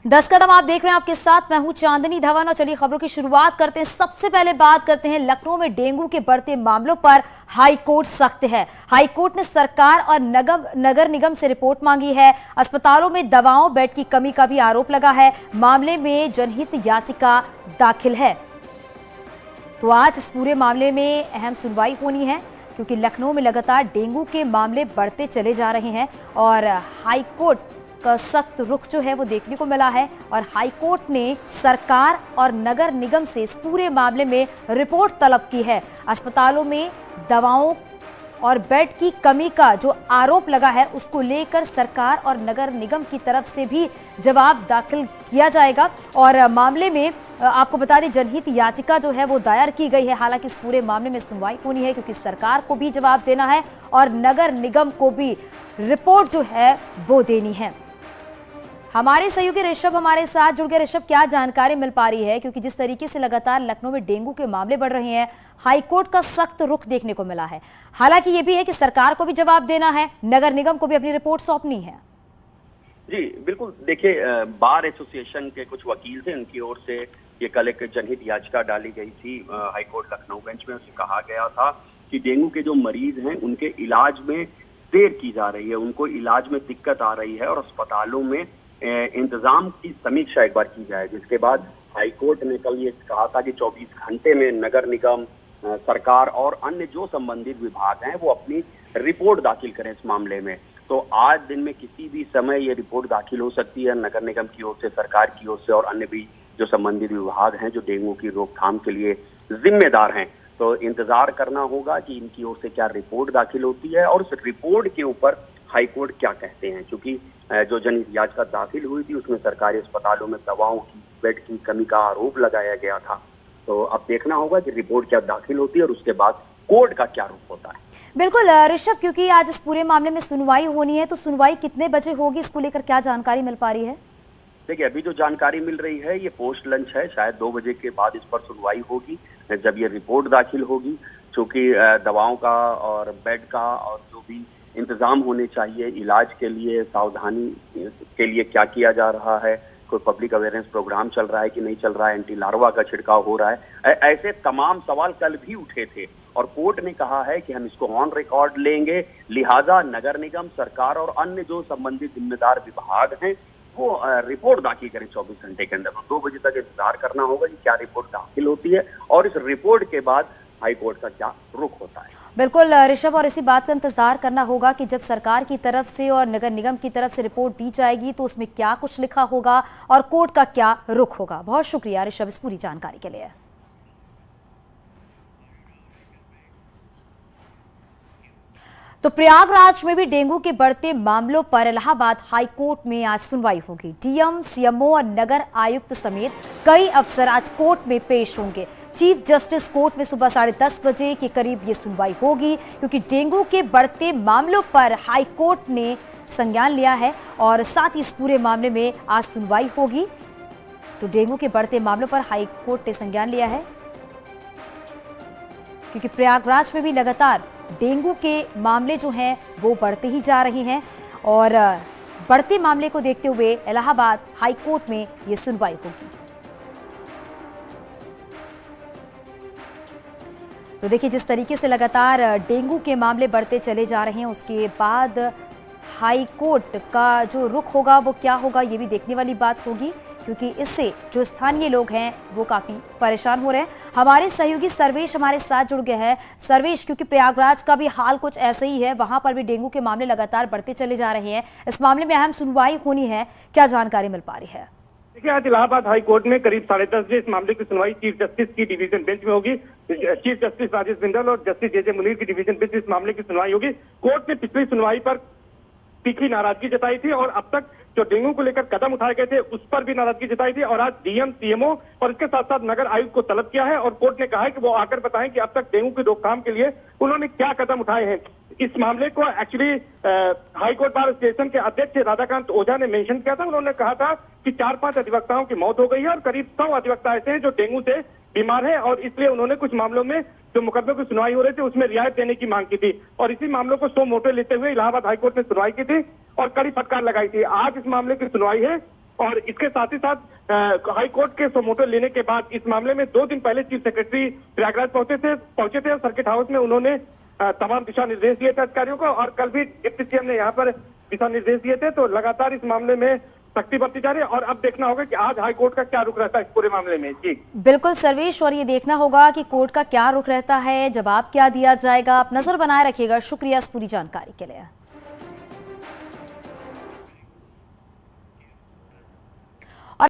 10 कदम आप देख रहे हैं, आपके साथ मैं हूं चांदनी धवन। और चलिए खबरों की शुरुआत करते हैं। सबसे पहले बात करते हैं लखनऊ में डेंगू के बढ़ते मामलों पर हाईकोर्ट सख्त है। हाईकोर्ट ने सरकार और नगर निगम से रिपोर्ट मांगी है। अस्पतालों में दवाओं, बेड की कमी का भी आरोप लगा है। मामले में जनहित याचिका दाखिल है। तो आज इस पूरे मामले में अहम सुनवाई होनी है, क्योंकि लखनऊ में लगातार डेंगू के मामले बढ़ते चले जा रहे हैं और हाईकोर्ट का सख्त रुख जो है वो देखने को मिला है। और हाईकोर्ट ने सरकार और नगर निगम से इस पूरे मामले में रिपोर्ट तलब की है। अस्पतालों में दवाओं और बेड की कमी का जो आरोप लगा है, उसको लेकर सरकार और नगर निगम की तरफ से भी जवाब दाखिल किया जाएगा। और मामले में आपको बता दें, जनहित याचिका जो है वो दायर की गई है। हालांकि इस पूरे मामले में सुनवाई होनी है, क्योंकि सरकार को भी जवाब देना है और नगर निगम को भी रिपोर्ट जो है वो देनी है। हमारे सहयोगी ऋषभ हमारे साथ जुड़ गए। ऋषभ, क्या जानकारी मिल पा रही है, क्योंकि जिस तरीके से लगातार लखनऊ में डेंगू के मामले बढ़ रहे हैं, हाईकोर्ट का सख्त रुख देखने को मिला है। हालांकि ये भी है कि सरकार को भी जवाब देना है, नगर निगम को भी अपनी रिपोर्ट सौंपनी है। जी बिल्कुल, देखिए बार एसोसिएशन के कुछ वकील थे, उनकी ओर से ये कल एक जनहित याचिका डाली गई थी हाईकोर्ट लखनऊ बेंच में। उसमें कहा गया था कि डेंगू के जो मरीज हैं उनके इलाज में देर की जा रही है, उनको इलाज में दिक्कत आ रही है और अस्पतालों में इंतजाम की समीक्षा एक बार की जाए। जिसके बाद हाईकोर्ट ने कल ये कहा था कि 24 घंटे में नगर निगम, सरकार और अन्य जो संबंधित विभाग हैं वो अपनी रिपोर्ट दाखिल करें इस मामले में। तो आज दिन में किसी भी समय ये रिपोर्ट दाखिल हो सकती है, नगर निगम की ओर से, सरकार की ओर से और अन्य भी जो संबंधित विभाग हैं जो डेंगू की रोकथाम के लिए जिम्मेदार हैं। तो इंतजार करना होगा कि इनकी ओर से क्या रिपोर्ट दाखिल होती है और उस रिपोर्ट के ऊपर हाईकोर्ट क्या कहते हैं। क्योंकि जो जनहित याचिका दाखिल हुई थी उसमें सरकारी अस्पतालों में दवाओं की, बेड की कमी का आरोप लगाया गया था। तो अब देखना होगा कि रिपोर्ट क्या दाखिल होती है और उसके बाद कोर्ट का क्या रुख होता है। बिल्कुल ऋषभ, क्योंकि आज इस पूरे मामले में सुनवाई होनी है, तो सुनवाई कितने बजे होगी, इसको लेकर क्या जानकारी मिल पा रही है? देखिए, अभी जो जानकारी मिल रही है ये पोस्ट लंच है, शायद 2 बजे के बाद इस पर सुनवाई होगी, जब ये रिपोर्ट दाखिल होगी। चूंकि दवाओं का और बेड का और जो भी इंतजाम होने चाहिए इलाज के लिए, सावधानी के लिए क्या किया जा रहा है, कोई पब्लिक अवेयरनेस प्रोग्राम चल रहा है कि नहीं चल रहा है, एंटी लार्वा का छिड़काव हो रहा है, ऐसे तमाम सवाल कल भी उठे थे। और कोर्ट ने कहा है कि हम इसको ऑन रिकॉर्ड लेंगे, लिहाजा नगर निगम, सरकार और अन्य जो संबंधित जिम्मेदार विभाग हैं वो रिपोर्ट दाखिल करें 24 घंटे के अंदर। 2 बजे तक इंतजार करना होगा कि क्या रिपोर्ट दाखिल होती है और इस रिपोर्ट के बाद हाईकोर्ट का क्या रुख होता है। बिल्कुल ऋषभ, और इसी बात का इंतजार करना होगा कि जब सरकार की तरफ से और नगर निगम की तरफ से रिपोर्ट दी जाएगी तो उसमें क्या कुछ लिखा होगा और कोर्ट का क्या रुख होगा। बहुत शुक्रिया ऋषभ इस पूरी जानकारी के लिए। तो प्रयागराज में भी डेंगू के बढ़ते मामलों पर इलाहाबाद हाईकोर्ट में आज सुनवाई होगी। डीएम, सीएमओ और नगर आयुक्त समेत कई अफसर आज कोर्ट में पेश होंगे। चीफ जस्टिस कोर्ट में सुबह 10:30 बजे के करीब ये सुनवाई होगी, क्योंकि डेंगू के बढ़ते मामलों पर हाईकोर्ट ने संज्ञान लिया है और साथ ही इस पूरे मामले में आज सुनवाई होगी। तो डेंगू के बढ़ते मामलों पर हाईकोर्ट ने संज्ञान लिया है, क्योंकि प्रयागराज में भी लगातार डेंगू के मामले जो हैं वो बढ़ते ही जा रहे हैं और बढ़ते मामले को देखते हुए इलाहाबाद हाईकोर्ट में ये सुनवाई होगी। तो देखिए, जिस तरीके से लगातार डेंगू के मामले बढ़ते चले जा रहे हैं, उसके बाद हाईकोर्ट का जो रुख होगा वो क्या होगा, ये भी देखने वाली बात होगी, क्योंकि इससे जो स्थानीय लोग हैं वो काफी परेशान हो रहे हैं। हमारे सहयोगी सर्वेश हमारे साथ जुड़ गए हैं। सर्वेश, क्योंकि प्रयागराज का भी हाल कुछ ऐसे ही है, वहां पर भी डेंगू के मामले लगातार बढ़ते चले जा रहे हैं, इस मामले में अहम सुनवाई होनी है, क्या जानकारी मिल पा रही है? देखिए, आज इलाहाबाद हाई कोर्ट में करीब 10:30 बजे इस मामले की सुनवाई चीफ जस्टिस की डिवीजन बेंच में होगी। चीफ जस्टिस राजेश बिंदल और जस्टिस जे मुनीर की डिवीजन बेंच इस मामले की सुनवाई होगी। कोर्ट ने पिछली सुनवाई पर तीखी नाराजगी जताई थी और अब तक जो डेंगू को लेकर कदम उठाए गए थे उस पर भी नाराजगी जताई थी और आज डीएम, सीएमओ और इसके साथ साथ नगर आयुक्त को तलब किया है और कोर्ट ने कहा है कि वो आकर बताएं कि अब तक डेंगू की रोकथाम के लिए उन्होंने क्या कदम उठाए हैं। इस मामले को एक्चुअली हाईकोर्ट बार एसोसिएशन के अध्यक्ष राधाकांत ओझा ने मेंशन किया था। उन्होंने कहा था कि 4-5 अधिवक्ताओं की मौत हो गई है और करीब 100 अधिवक्ता ऐसे हैं जो डेंगू से बीमार है और इसलिए उन्होंने कुछ मामलों में जो मुकदमे की सुनवाई हो रही थी उसमें रियायत देने की मांग की थी और इसी मामलों को सो मोटो लेते हुए इलाहाबाद हाईकोर्ट ने सुनवाई की थी और कड़ी फटकार लगाई थी। आज इस मामले की सुनवाई है और इसके साथ ही साथ हाई कोर्ट के सुमोटो लेने के बाद इस मामले में 2 दिन पहले चीफ सेक्रेटरी प्रयागराज पहुंचे थे और सर्किट हाउस में उन्होंने तमाम दिशा निर्देश दिए थे अधिकारियों को, और कल भी डिप्टी सीएम ने यहाँ पर दिशा निर्देश दिए थे। तो लगातार इस मामले में सख्ती बरती जा रही है और अब देखना होगा कि आज हाई कोर्ट का क्या रुख रहता है इस पूरे मामले में। जी बिल्कुल सर्वेश, और ये देखना होगा कि कोर्ट का क्या रुख रहता है, जवाब क्या दिया जाएगा। आप नजर बनाए रखिएगा। शुक्रिया इस पूरी जानकारी के लिए।